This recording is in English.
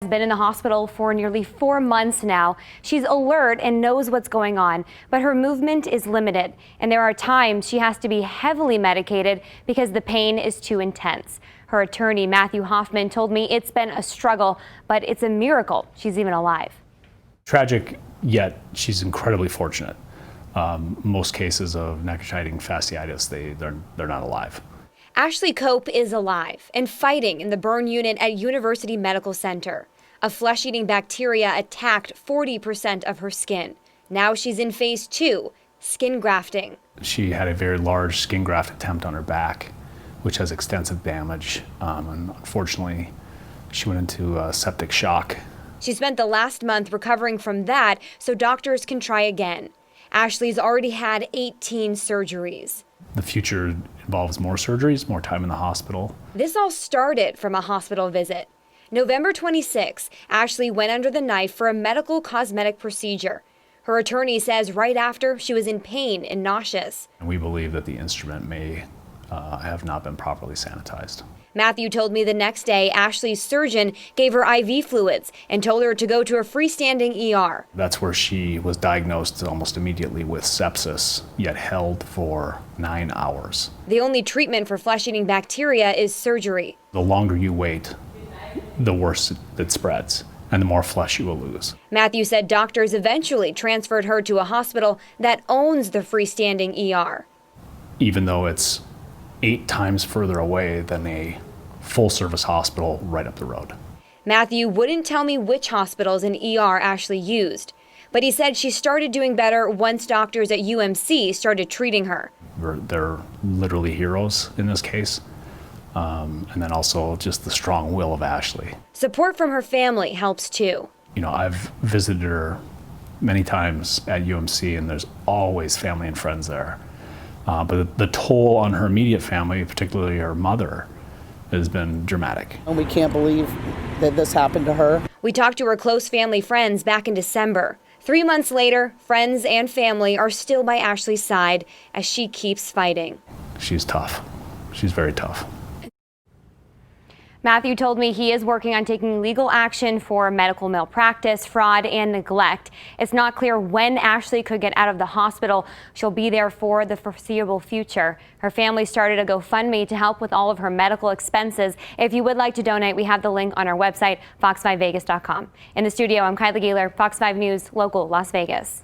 been in the hospital for nearly 4 months now. She's alert and knows what's going on, but her movement is limited, and there are times she has to be heavily medicated because the pain is too intense. Her attorney, Matthew Hoffman, told me it's been a struggle, but it's a miracle she's even alive. Tragic, yet she's incredibly fortunate. Most cases of necrotizing fasciitis, they're not alive. Ashley Cope is alive and fighting in the burn unit at University Medical Center. A flesh-eating bacteria attacked 40% of her skin. Now she's in phase 2, skin grafting. She had a very large skin graft attempt on her back, which has extensive damage. And unfortunately, she went into septic shock. She spent the last month recovering from that so doctors can try again. Ashley's already had 18 surgeries. The future involves more surgeries, more time in the hospital. This all started from a hospital visit. November 26, Ashley went under the knife for a medical cosmetic procedure. Her attorney says right after she was in pain and nauseous. We believe that the instrument may have not been properly sanitized. Matthew told me the next day Ashley's surgeon gave her IV fluids and told her to go to a freestanding ER. That's where she was diagnosed almost immediately with sepsis, yet held for 9 hours. The only treatment for flesh-eating bacteria is surgery. The longer you wait, the worse it spreads, and the more flesh you will lose. Matthew said doctors eventually transferred her to a hospital that owns the freestanding ER. Even though it's 8 times further away than a full-service hospital right up the road. Matthew wouldn't tell me which hospitals and ER Ashley used, but he said she started doing better once doctors at UMC started treating her. They're literally heroes in this case, and then also just the strong will of Ashley. Support from her family helps too. You know, I've visited her many times at UMC, and there's always family and friends there. But the toll on her immediate family, particularly her mother, has been dramatic. And we can't believe that this happened to her. We talked to her close family friends back in December. 3 months later, friends and family are still by Ashley's side as she keeps fighting. She's tough. She's very tough. Matthew told me he is working on taking legal action for medical malpractice, fraud, and neglect. It's not clear when Ashley could get out of the hospital. She'll be there for the foreseeable future. Her family started a GoFundMe to help with all of her medical expenses. If you would like to donate, we have the link on our website, fox5vegas.com. In the studio, I'm Kylie Gaylor, Fox 5 News, local Las Vegas.